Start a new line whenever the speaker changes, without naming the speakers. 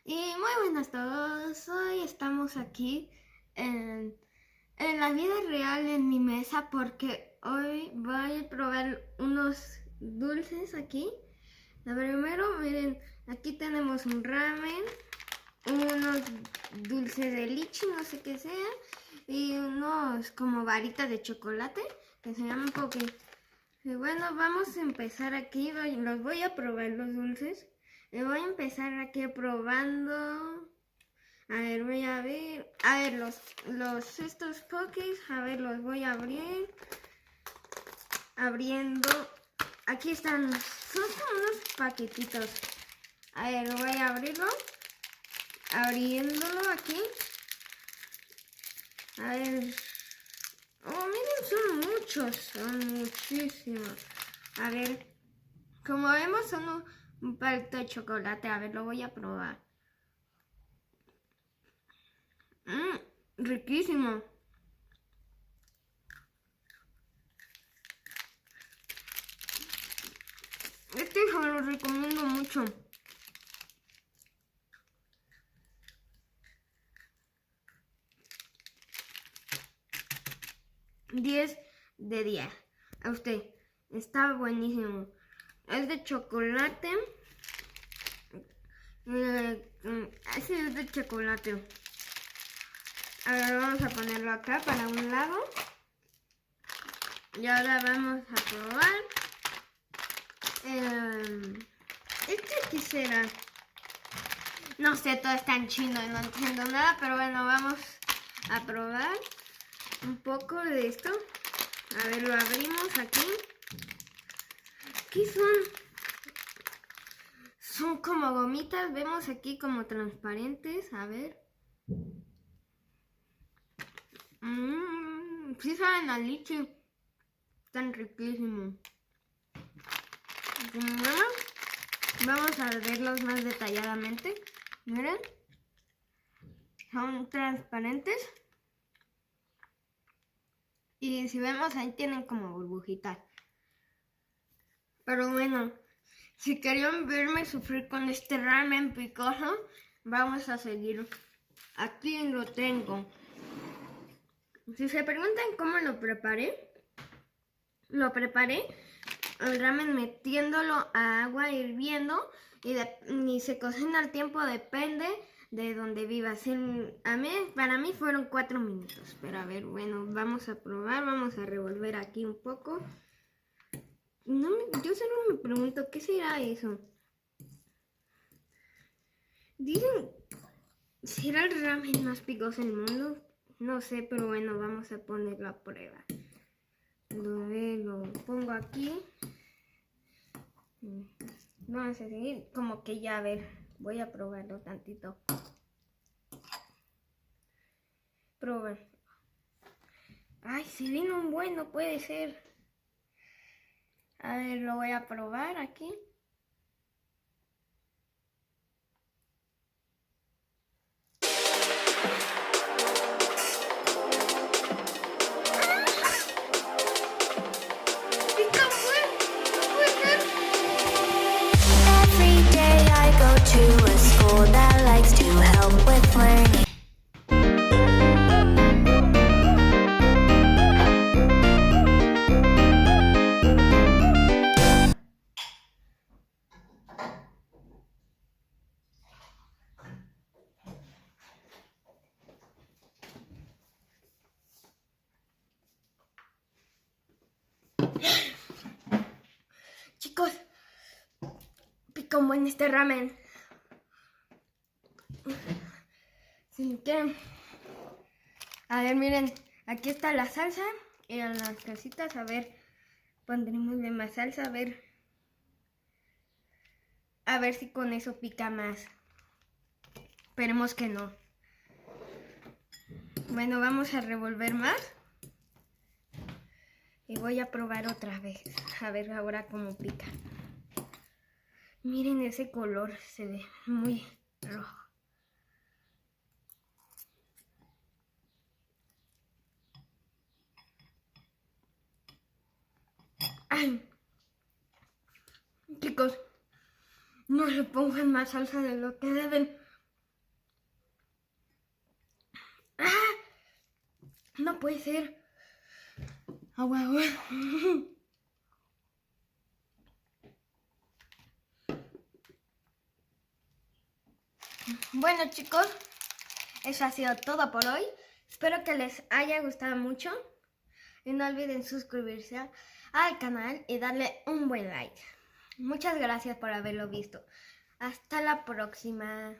Y muy buenas a todos, hoy estamos aquí en la vida real en mi mesa porque hoy voy a probar unos dulces aquí. Lo primero, miren, aquí tenemos un ramen, unos dulces de lichi, no sé qué sea, y unos como varitas de chocolate que se llaman poke. Y bueno, vamos a empezar aquí, los voy a probar los dulces. Y voy a empezar aquí probando. A ver, voy a ver. A ver, estos pokés. A ver, los voy a abrir. Abriendo. Aquí están. Son como unos paquetitos. A ver, voy a abrirlo. Abriéndolo aquí. A ver. Oh, miren, son muchos. Son muchísimos. A ver. Como vemos, son un palito de chocolate. A ver, lo voy a probar. Riquísimo. Este se lo recomiendo mucho. 10 de 10. A usted. Está buenísimo. Es de chocolate. Ese es de chocolate. A ver, vamos a ponerlo acá para un lado. Y ahora vamos a probar. Este qué será. No sé, todo está en chino y no entiendo nada, pero bueno, vamos a probar un poco de esto. A ver, lo abrimos aquí. ¿Qué son? Son como gomitas, vemos aquí como transparentes. A ver. Sí saben a lichi. Están riquísimos. Bueno, vamos a verlos más detalladamente. Miren. Son transparentes. Y si vemos ahí tienen como burbujitas. Pero bueno, si querían verme sufrir con este ramen picoso, vamos a seguir. Aquí lo tengo. Si se preguntan cómo lo preparé el ramen metiéndolo a agua hirviendo y se cocina al tiempo, depende de donde vivas. Para mí fueron 4 minutos, pero a ver, bueno, vamos a probar, vamos a revolver aquí un poco. No, yo solo me pregunto, ¿qué será eso? Dicen, ¿será el ramen más picoso del mundo? No sé, pero bueno, vamos a ponerlo a prueba. Lo pongo aquí. Vamos a seguir, como que ya, a ver, voy a probarlo tantito. Probar. Ay, si vino un bueno, puede ser. A ver, lo voy a probar aquí.
To a school that likes to help with learning.
Chicos, pica un buen este ramen. Si quieren. A ver, miren, aquí está la salsa y en las casitas, a ver, pondremos de más salsa, a ver si con eso pica más. Esperemos que no. Bueno, vamos a revolver más. Y voy a probar otra vez. A ver ahora cómo pica. Miren ese color, se ve muy rojo. Ay, chicos, no le pongan más salsa de lo que deben, No puede ser. Agua, agua. Bueno, chicos, eso ha sido todo por hoy. Espero que les haya gustado mucho. Y no olviden suscribirse al canal y darle un buen like. Muchas gracias por haberlo visto. Hasta la próxima.